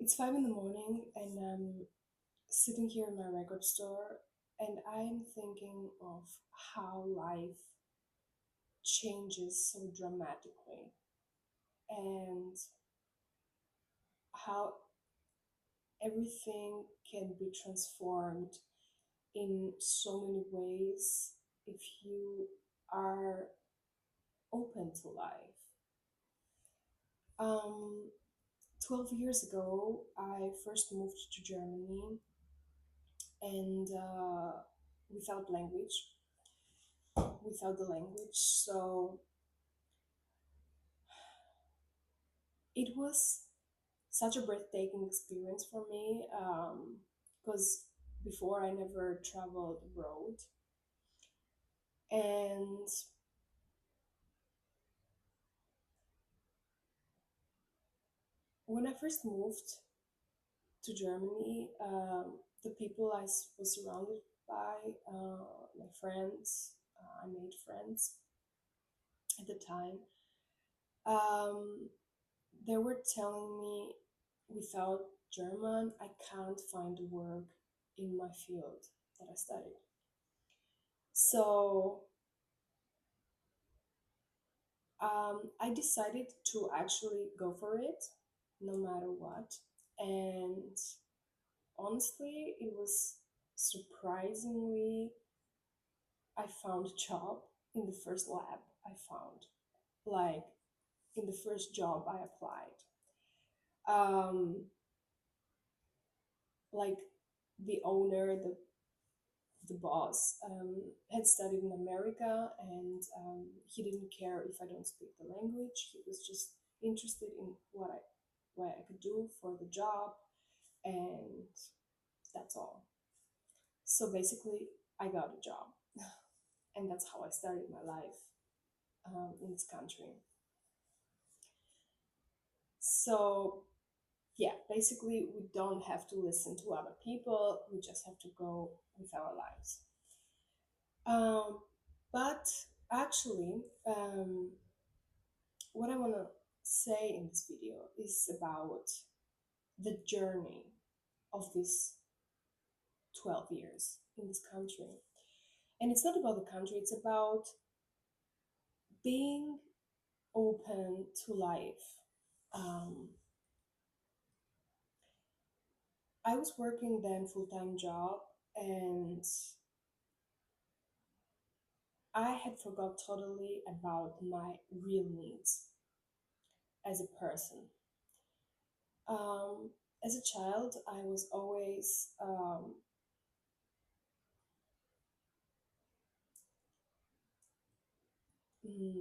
It's 5 in the morning, and I'm sitting here in my record store, and I'm thinking of how life changes so dramatically, and how everything can be transformed in so many ways if you are open to life. Um, 12 years ago, I first moved to Germany, and without language, without the language. So it was such a breathtaking experience for me because before I never traveled abroad. And when I first moved to Germany, the people was surrounded by, my friends, I made friends at the time. Um, they were telling me without German, I can't find work in my field that I studied. So I decided to actually go for it no matter what. And honestly, it was surprisingly, I found a job in the first lab I found, like in the first job I applied. Um, like the owner, the boss, had studied in America, and he didn't care if I don't speak the language. He was just interested in what I could do for the job, and that's all. So basically, I got a job, and that's how I started my life in this country. So yeah, basically, we don't have to listen to other people. We just have to go with our lives. Um, but actually, what I want to say in this video is about the journey of these 12 years in this country. And it's not about the country, it's about being open to life. Um, I was working then full-time job, and I had forgot totally about my real needs as a person. Um, as a child, I was always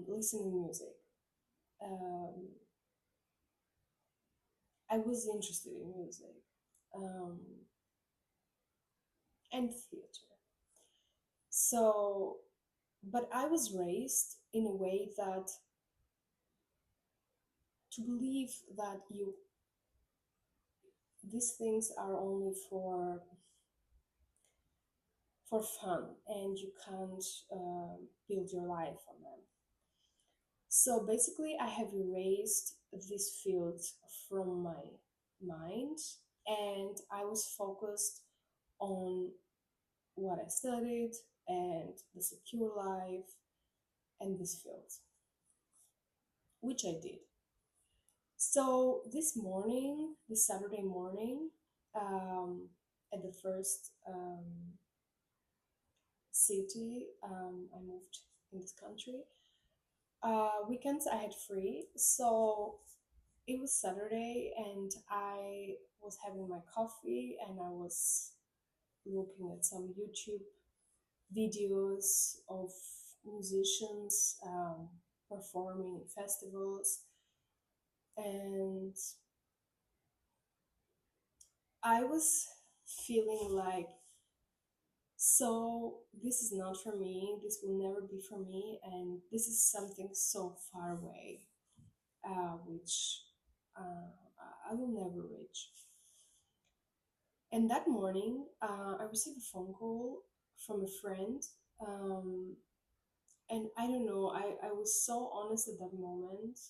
listening music. Um, I was interested in music um, and theater. So, but I was raised in a way that to believe that you these things are only for fun, and you can't build your life on them. So basically, I have erased this field from my mind, and I was focused on what I studied and the secure life and this field, which I did. So this morning, this Saturday morning, at the first city I moved in this country, weekends I had free. So it was Saturday, and I was having my coffee, and I was looking at some YouTube videos of musicians performing in festivals. And I was feeling like, so this is not for me, this will never be for me, and this is something so far away, which I will never reach. And that morning, I received a phone call from a friend. Um, and I don't know, I was so honest at that moment.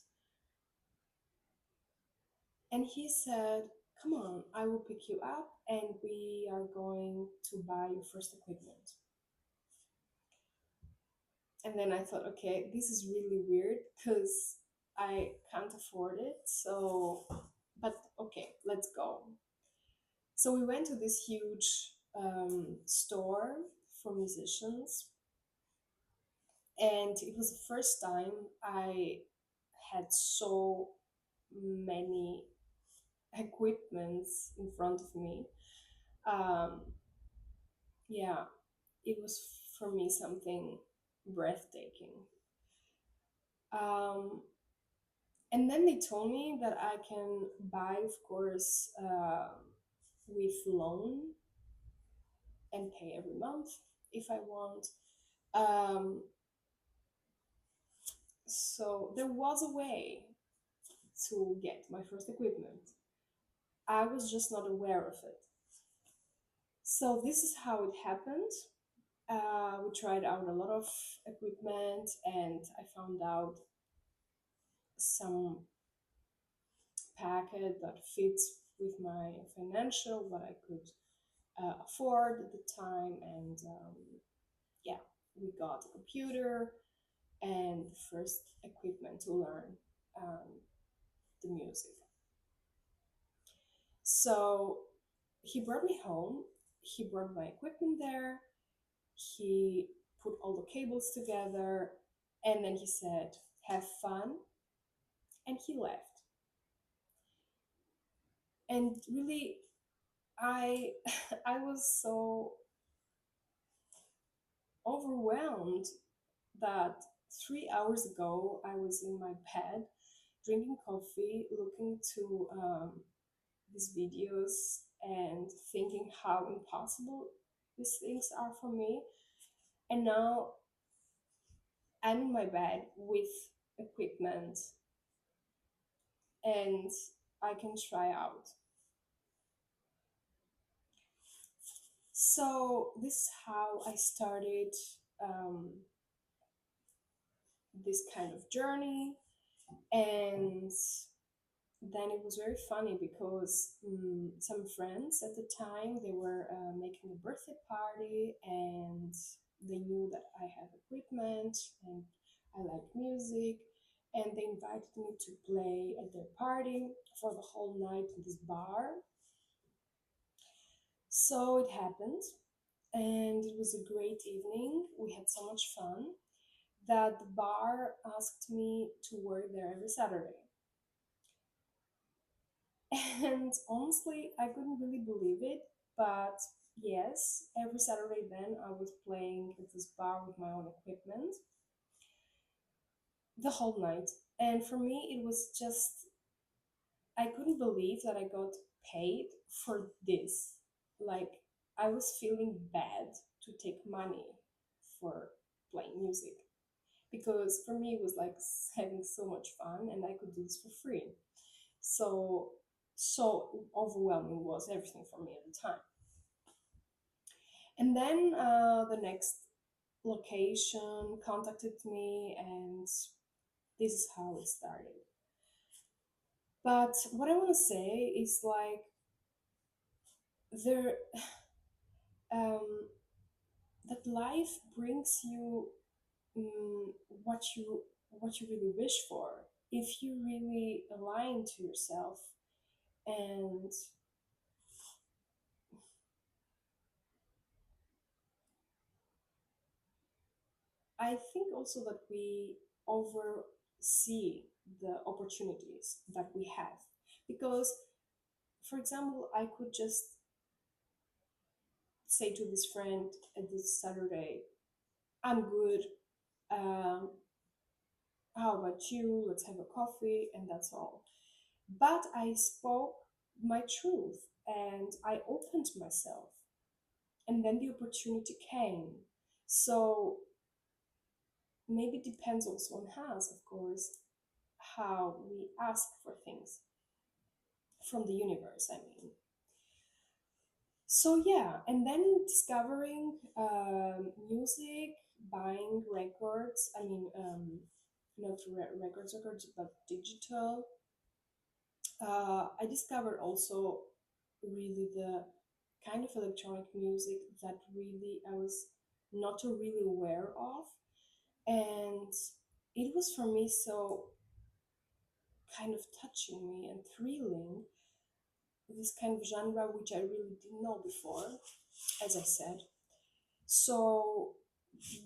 And he said, come on, I will pick you up and we are going to buy your first equipment. And then I thought, okay, this is really weird because I can't afford it. So, but okay, let's go. So we went to this huge store for musicians, and it was the first time I had so many equipments in front of me. Um, yeah, it was for me something breathtaking. Um, and then they told me that I can buy, of course, with loan and pay every month if I want. Um, so there was a way to get my first equipment. I was just not aware of it. So this is how it happened. We tried out a lot of equipment, and I found out some packet that fits with my financial, what I could afford at the time, and yeah, we got a computer and the first equipment to learn um, the music. So he brought me home. He brought my equipment there. He put all the cables together, and then he said, "Have fun," and he left. And really, I I was so overwhelmed that 3 hours ago I was in my bed drinking coffee, looking to these videos and thinking how impossible these things are for me. And now I'm in my bed with equipment and I can try out. So this is how I started um, this kind of journey. And then it was very funny because some friends at the time, they were making a birthday party, and they knew that I have equipment and I like music, and they invited me to play at their party for the whole night in this bar. So it happened, and it was a great evening. We had so much fun that the bar asked me to work there every Saturday. And honestly, I couldn't really believe it. But yes, every Saturday then I was playing at this bar with my own equipment the whole night. And for me, it was just, I couldn't believe that I got paid for this. Like, I was feeling bad to take money for playing music because for me, it was like having so much fun and I could do this for free. So, so overwhelming was everything for me at the time. And then the next location contacted me, and this is how it started. But what I want to say is like there, um, that life brings you um, what you what you really wish for. If you really align to yourself, and I think also that we oversee the opportunities that we have because, for example, I could just say to this friend at this Saturday, I'm good. Um, how about you? Let's have a coffee, and that's all. But I spoke my truth and I opened myself, and then the opportunity came. So maybe it depends also on us, of course, how we ask for things from the universe, I mean. So yeah, and then discovering music, buying records. I mean, not records, but digital. I discovered also really the kind of electronic music that really I was not really aware of. And it was for me so kind of touching me and thrilling, this kind of genre which I really didn't know before, as I said. So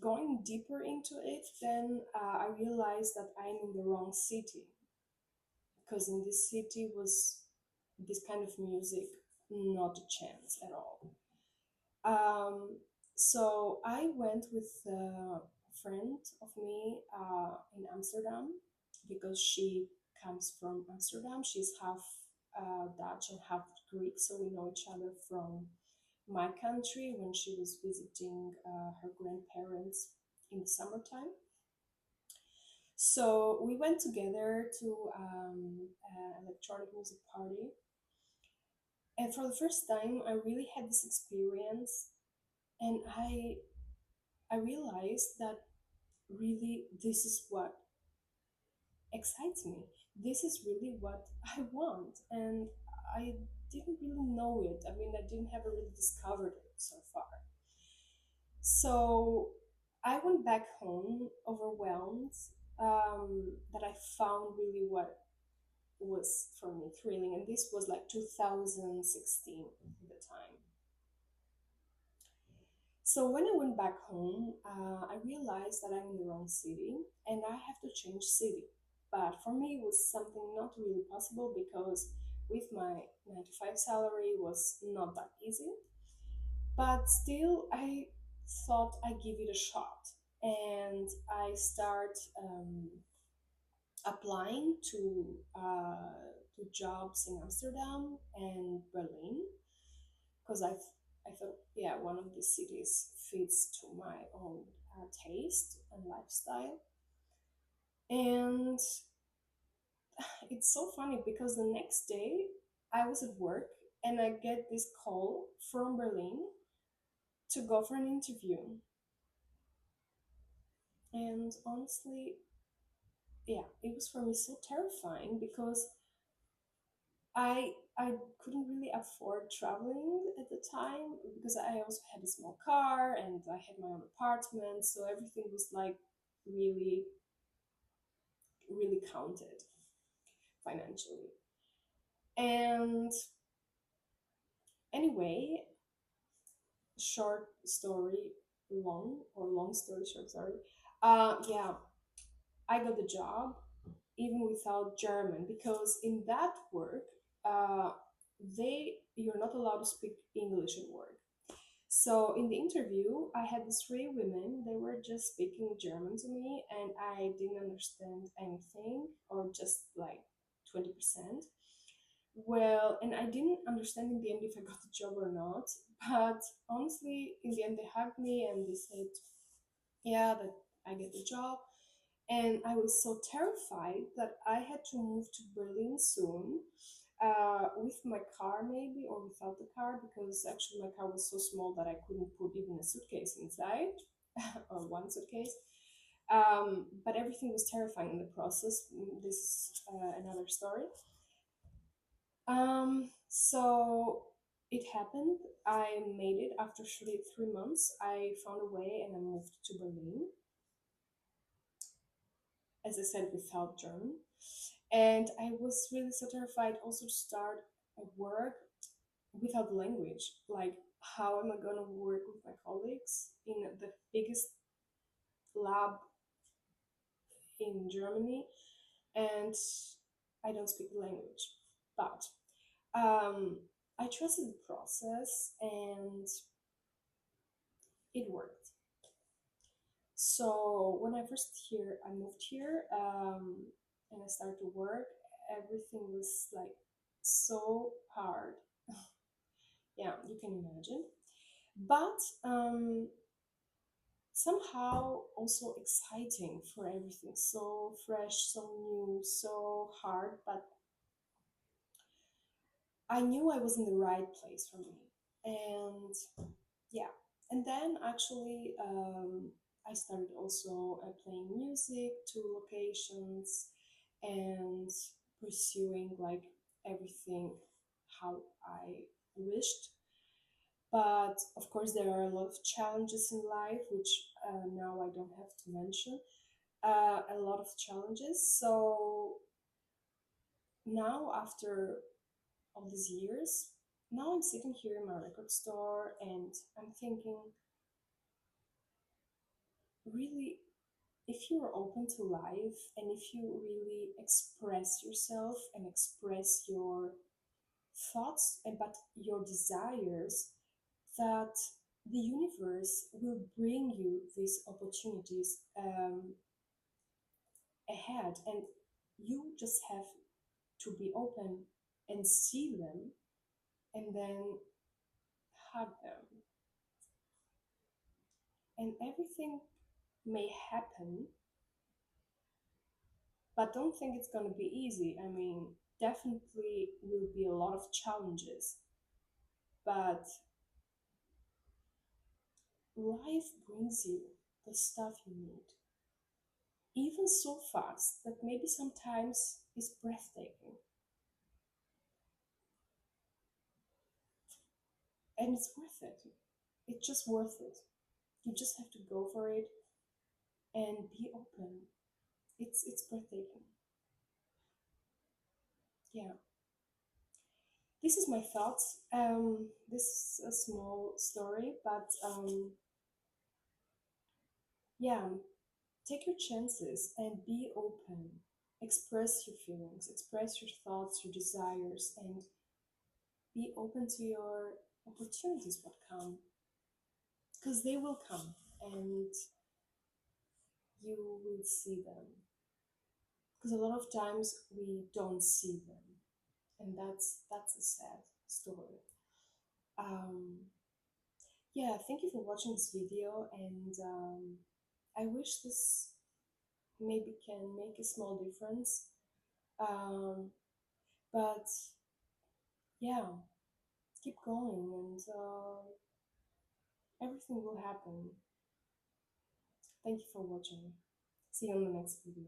going deeper into it, then I realized that I'm in the wrong city, because in this city was this kind of music not a chance at all. Um, so I went with a friend of me in Amsterdam, because she comes from Amsterdam. She's half Dutch and half Greek, so we know each other from my country when she was visiting her grandparents in the summertime. So we went together to an electronic music party, and for the first time, I really had this experience, and I realized that really this is what excites me. This is really what I want, and I didn't really know it. I mean, I didn't have really discovered it so far. So I went back home overwhelmed, that I found really what was for me thrilling, and this was like 2016 at the time. So when I went back home, I realized that I'm in the wrong city and I have to change city. But for me, it was something not really possible, because with my 9 to 5 salary was not that easy. But still, I thought I give it a shot, and I start applying to jobs in Amsterdam and Berlin, because I thought, yeah, one of these cities fits to my own taste and lifestyle. And it's so funny, because the next day I was at work and I get this call from Berlin to go for an interview. And honestly, yeah, it was for me so terrifying, because I couldn't really afford traveling at the time, because I also had a small car and I had my own apartment, so everything was like really really counted financially. And anyway, short story long, or long story short, sorry. Yeah, I got the job even without German, because in that work, uh, you're not allowed to speak English at work. So in the interview, I had these three women. They were just speaking German to me, and I didn't understand anything, or just like 20%. Well, and I didn't understand in the end if I got the job or not. But honestly, in the end, they hugged me and they said, yeah, that I get the job. And I was so terrified that I had to move to Berlin soon, with my car maybe, or without the car, because actually my car was so small that I couldn't put even a suitcase inside, or one suitcase. But everything was terrifying in the process. This is another story. So it happened. I made it after 3 months. I found a way and I moved to Berlin, as I said, without German. And I was really so terrified also to start at work without language. Like, how am I going to work with my colleagues in the biggest lab in Germany? And I don't speak the language. But um, I trusted the process and it worked. So when I moved here, and I started to work. Everything was like so hard. Yeah, you can imagine. But somehow also exciting for everything. So fresh, so new, so hard. But I knew I was in the right place for me. And yeah, and then actually, I started also playing music to locations and pursuing like everything how I wished. But of course, there are a lot of challenges in life, which now I don't have to mention. A lot of challenges. So now, after all these years, now I'm sitting here in my record store and I'm thinking, really, if you're open to life and if you really express yourself and express your thoughts about your desires, that the universe will bring you these opportunities ahead, and you just have to be open and see them and then hug them, and everything may happen, but don't think it's going to be easy. I mean, definitely will be a lot of challenges, but life brings you the stuff you need, even so fast that maybe sometimes is breathtaking, and it's worth it. It's just worth it. You just have to go for it and be open. It's breathtaking. Yeah, this is my thoughts. This is a small story, but yeah, take your chances and be open. Express your feelings, express your thoughts, your desires, and be open to your opportunities what come, because they will come and you will see them. Because a lot of times we don't see them, and that's a sad story. Um, yeah, thank you for watching this video, and I wish this maybe can make a small difference. Um, but yeah, keep going, and everything will happen. Thank you for watching. See you on the next video.